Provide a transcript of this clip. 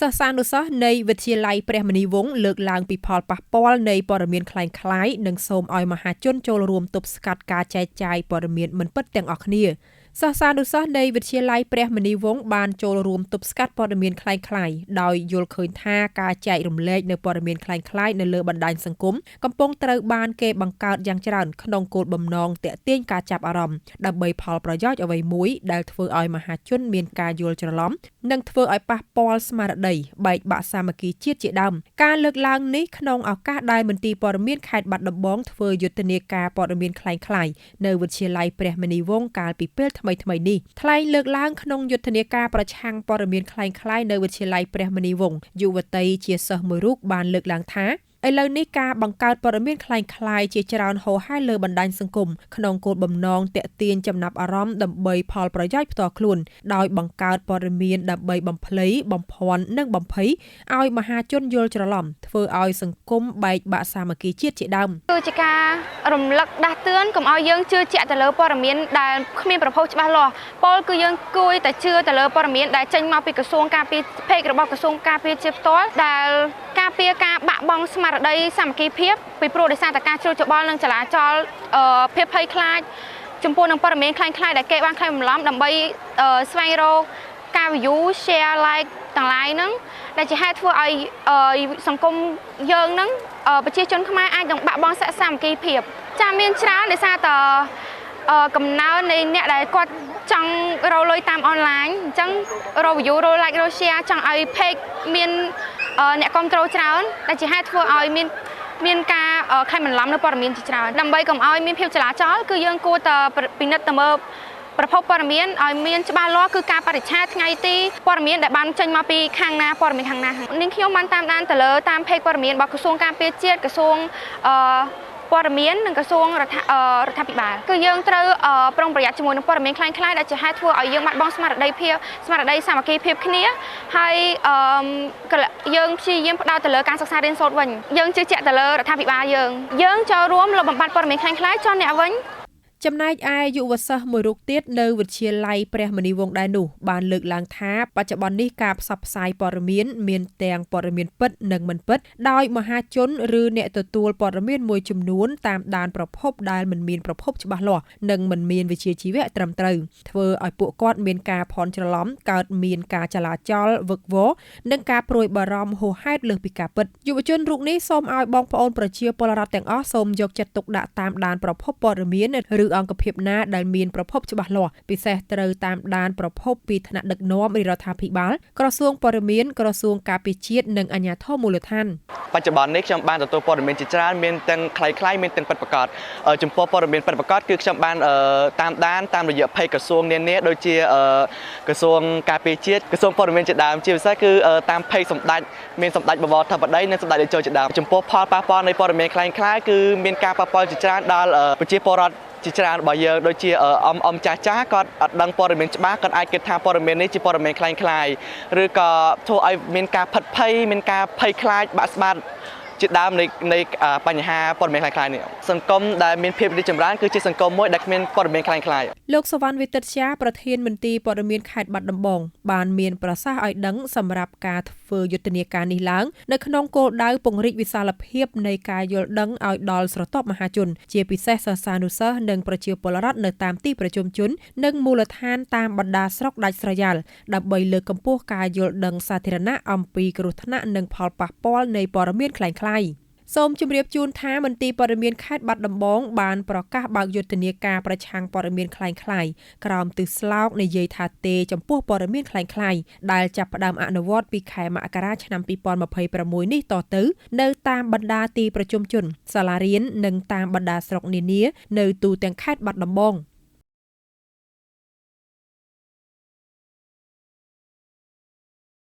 សិស្សានុសិស្សនៃវិទ្យាល័យព្រះមុនីវង្សលើកឡើងពីផលប៉ះពាល់នៃព័ត៌មានคล้ายៗនិងសូមឲ្យមហាជនចូលរួមទប់ស្កាត់ការចែកចាយព័ត៌មានមិនពិតទាំងអស់គ្នាសិស្សានុសិស្សនៃវិទ្យាល័យព្រះមុនីវង្សបានចូលរួមទប់ស្កាត់ព័ត៌មានคล้ายៗដោយយល់ឃើញថាការចែករំលែកនៅព័ត៌មានคล้ายៗនៅលើបណ្ដាញសង្គមកំពុងត្រូវបានគេបង្កើតយ៉ាងច្រើនក្នុងគោលបំណងទាក់ទាញការចាប់អារម្មណ៍ដើម្បីផលប្រយោជន៍អ្វីមួយដែលធ្វើឲ្យមហាជនមានការយល់ច្រឡំនិងធ្វើឲ្យប៉ះពាល់ស្មារតីបែកបាក់សាមគ្គីជាតិជាដើមការលើកឡើងនេះក្នុងឱកាសដែលមន្ទីរព័ត៌មានខេត្តបាត់ដំបងធ្វើយុទ្ធនាការព័ត៌មានคล้ายៗនៅវិទ្យាល័យព្រះមុនីវង្សកាលពីពេលថ្មីនេះថ្លែងលើកឡើងក្នុងយុទ្ធនាការប្រឆាំងព័ត៌មានคล้ายៗនៅវិទ្យាល័យព្រះមុនីវង្សយុវតីជាសិស្សមួយរូបបានលើកឡើងថាឥឡូវនេះការបង្កើតព័ត៌មានคล้ายៗជាច្រើនហូរហែលើបណ្ដាញសង្គមក្នុងគោលបំណងទាក់ទាញចំណាប់អារម្មណ៍ដើម្បីផលប្រយោជន៍ផ្ទាល់ខ្លួនដោយបង្កើតព័ត៌មានដើម្បីបំភ្លៃបំភាន់និងបំភ័យឲ្យមហាជនយល់ច្រឡំធ្វើឲ្យសង្គមបែកបាក់សាមគ្គីជាតិជាដើមគឺជាការរំលឹកដាស់តឿនកុំឲ្យយើងជឿជាក់ទៅលើព័ត៌មានដែលគ្មានប្រភពច្បាស់លាស់ពលគឺយើងគួរតែជឿទៅលើព័ត៌មានដែលចេញមកពីក្រសួងការពារភេករបស់ក្រសួងការពារជាតិផ្ទាល់ដែលការពារការបាក់បង់ស្មារតីសាមគ្គីភាពពីព្រោះដោយសារតែការជ្រួលច្បល់និងចលាចលភាពភ័យខ្លាចចំពោះនឹងព័ត៌មានคล้ายៗដែលគេបានក្លែងបន្លំដើម្បីស្វែងរកការ view share like ទាំង ឡាយហ្នឹងដែលជាហេតុធ្វើឲ្យសង្គមយើងហ្នឹងប្រជាជនខ្មែរអាចនឹងបាក់បង់សាមគ្គីភាពចាមានច្រើនដោយសារតែកំណើននៃអ្នកដែលគាត់ចង់រកលុយតាមអនឡាញអញ្ចឹងរក view រក like រក share ចង់ឲ្យ page មានអ្នកគ្រប់គ្រងច្រើនដែលជាហេតុធ្វើឲ្យមានការខែបន្លំនៅព័ត៌មានជាច្រើនដើម្បីកុំឲ្យមានភាពចលាចលគឺយើងគួរតែពិនិត្យទៅមើលប្រភពព័ត៌មានឲ្យមានច្បាស់លាស់គឺការបរិច្ឆេទថ្ងៃទីព័ត៌មានដែលបានចេញមកពីខាងណាព័ត៌មានខាងណានាងខ្ញុំបានតាមដានទៅលើតាមเพจព័ត៌មានរបស់ក្រសួងការពារជាតិក្រសួងព័ត៌មាននិងក្រសួងរដ្ឋាភិបាលគឺយើងត្រូវប្រុងប្រយ័ត្នជាមួយនឹងព័ត៌មានคล้ายៗដែលជាហេតុធ្វើឲ្យយើងបាត់បង់ស្មារតីសាមគ្គីភាពគ្នាហើយយើងព្យាយាមផ្ដោតទៅលើការសិក្សារៀនសូត្រវិញយើងជឿជាក់ទៅលើរដ្ឋាភិបាលយើងចូលរួមលុបបំបាត់ព័ត៌មានคล้ายៗចុះអ្នកវិញចំណែកឯយុវសិស្សមួយរូបទៀតនៅវិទ្យាល័យព្រះមុនីវង្សដែរនោះបានលើកឡើងថាបច្ចុប្បន្ននេះការផ្សព្វផ្សាយព័ត៌មានទាំងព័ត៌មានពិតនិងមិនពិតដោយមហាជនឬអ្នកទទួលព័ត៌មានមួយចំនួនតាមដានប្រភពដែលមិនមានប្រភពច្បាស់លាស់និងមិនមានវិជ្ជាជីវៈត្រឹមត្រូវធ្វើឲ្យពួកគាត់មានការភ័ន្តច្រឡំកើតមានការចលាចលវឹកវរនិងការព្រួយបារម្ភហួសហេតុលើសពីការពិតយុវជនរូបនេះសូមឲ្យបងប្អូនប្រជាពលរដ្ឋទាំងអស់សូមយកចិត្តទុកដាក់តាមដានប្រភពព័ត៌មានឬអង្គភាពណាដែលមានប្រភពច្បាស់លាស់ពិសេសត្រូវតាមដានប្រភពពីថ្នាក់ដឹកនាំរដ្ឋាភិបាលក្រសួងព័ត៌មានក្រសួងការពារជាតិនិងអាជ្ញាធរមូលដ្ឋានបច្ចុប្បន្ននេះខ្ញុំបានទទួលព័ត៌មានជាច្រើនមានទាំងคล้ายៗមានទាំងពិតប្រាកដចំពោះព័ត៌មានពិតប្រាកដគឺខ្ញុំបានតាមដានតាមរយៈเพจក្រសួងនានាដូចជាក្រសួងការពារជាតិក្រសួងព័ត៌មានជាដើមជាពិសេសគឺតាមเพจសម្ដេចមានសម្ដេចបវរធិបតីនិងសម្ដេចតេជោជាដើមចំពោះផលប៉ះពាល់នៃព័ត៌មានคล้ายៗគឺមានការប៉ះពាល់ជាច្រើនដល់ប្រជាពលរដ្ឋជាច្រើនរបស់យើងដូចជាអមចាស់គាត់អត់ដឹងព័ត៌មានច្បាស់គាត់អាចគិតថាព័ត៌មាននេះជាព័ត៌មានคล้ายៗឬក៏ធ្វើឲ្យមានការផិតភ័យមានការភ័យខ្លាចបាក់ស្បាតជាដើមនៃបញ្ហាព័ត៌មានคล้ายៗនេះសង្គមដែលមានភាពរីកចម្រើនគឺជាសង្គមមួយដែលគ្មានព័ត៌មានคล้ายៗលោកសវណ្ណវិទិតជាប្រធានមន្ទីរព័ត៌មានខេត្តបាត់ដំបងបានមានប្រសាសន៍ឲ្យដឹងសម្រាប់ការធ្វើយុទ្ធនាការនេះឡើងនៅក្នុងគោលដៅពង្រីកវិសាលភាពនៃការយល់ដឹងឲ្យដល់ស្រទាប់មហាជនជាពិសេសសិស្សានុសិស្សនិងប្រជាពលរដ្ឋនៅតាមទីប្រជុំជននិងមូលដ្ឋានតាមបណ្ដាស្រុកដាច់ស្រយាលដើម្បីលើកកម្ពស់ការយល់ដឹងសាធារណៈអំពីគ្រោះថ្នាក់និងផលប៉ះពាល់នៃព័ត៌មានคล้ายៗសូមជម្រាបជូនថាមន្ទីរព័ត៌មានខេត្តបាត់ដំបងបានប្រកាសបើកយុទ្ធនាការប្រឆាំងព័ត៌មានคล้ายៗក្រោមទិសស្លោកនិយាយថាទេចំពោះព័ត៌មានคล้ายៗដែលចាប់ផ្ដើមអនុវត្តពីខែមករាឆ្នាំ2026នេះតទៅនៅតាមបណ្ដាទីប្រជុំជនសាលារៀននិងតាមបណ្ដាស្រុកនានានៅទូទាំងខេត្តបាត់ដំបង